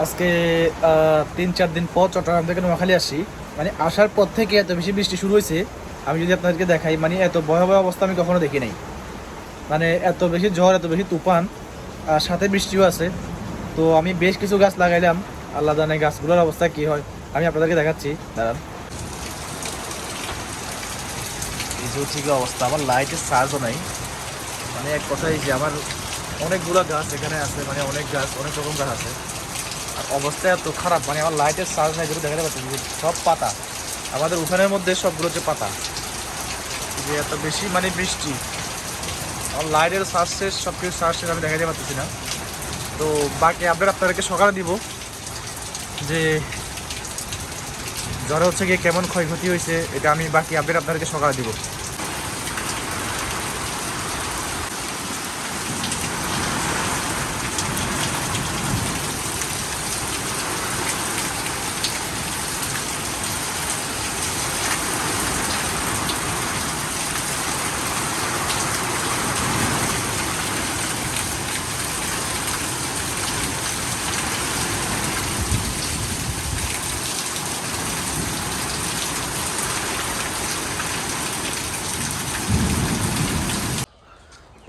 আজকে 3-4 দিন পর চট্টগ্রাম থেকে নোয়াখালী আসি। মানে আসার পর থেকে এত বেশি বৃষ্টি শুরু হয়েছে, আমি যদি আপনাদেরকে দেখাই, মানে এত ভয়াবহ অবস্থা আমি কখনো দেখি নাই। মানে এত বেশি ঝড়, এত বেশি তুফান, আর সাথে বৃষ্টিও আছে। তো আমি বেশ কিছু গাছ লাগাইলাম, আল্লাহ জানে গাছগুলোর অবস্থা কি হয়। আমি আপনাদেরকে দেখাচ্ছি, দাঁড়ান। এই যে হচ্ছে কি অবস্থা, আমার লাইটের চার্জও নাই। মানে এক কথায় যে আমার অনেকগুলো গাছ এখানে আছে, মানে অনেক গাছ, অনেক রকম গাছ আছে। আর অবস্থা এত খারাপ, মানে আমার লাইটের চার্জ নাই, যেটা দেখাতে পাচ্ছি যে সব পাতা, আমাদের উঠানের মধ্যে সবগুলো যে পাতা, যে এত বেশি মানে বৃষ্টি, আমার লাইটের চার্জ শেষ, সব কিছু চার্জ শেষ, আমি দেখাতে পারতেছি না। তো বাকি আপডেট আপনাদেরকে সকালে দিব, যে জ্বরে হচ্ছে গিয়ে কেমন ক্ষয়ক্ষতি হয়েছে, এটা আমি বাকি আপডেট আপনাদেরকে সকালে দিব।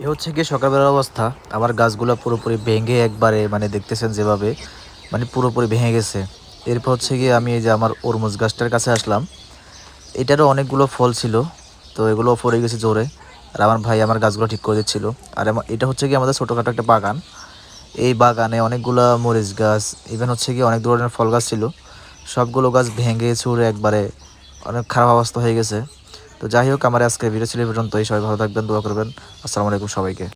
এ হচ্ছে গিয়ে সকালবেলার অবস্থা। আমার গাছগুলো পুরোপুরি ভেঙে একবারে, মানে দেখতেছেন যেভাবে, মানে পুরোপুরি ভেঙে গেছে। এরপর হচ্ছে গিয়ে আমি এই যে আমার তরমুজ গাছটার কাছে আসলাম। এটারও অনেকগুলো ফল ছিল, তো এগুলো পড়ে গেছে জোরে। আর আমার ভাই আমার গাছগুলো ঠিক করে দিচ্ছিল। আর এটা হচ্ছে কি আমাদের ছোটোখাটো একটা বাগান। এই বাগানে অনেকগুলো মরিচ গাছ, ইভেন হচ্ছে কি অনেক ধরনের ফল গাছ ছিল। সবগুলো গাছ ভেঙে চুরে একবারে অনেক খারাপ অবস্থা হয়ে গেছে। তো যাই হোক, আমার আজকের ভিডিও ছিল এই পর্যন্তই। সবাই ভালো থাকবেন, দোয়া করবেন। আসসালামু আলাইকুম সবাইকে।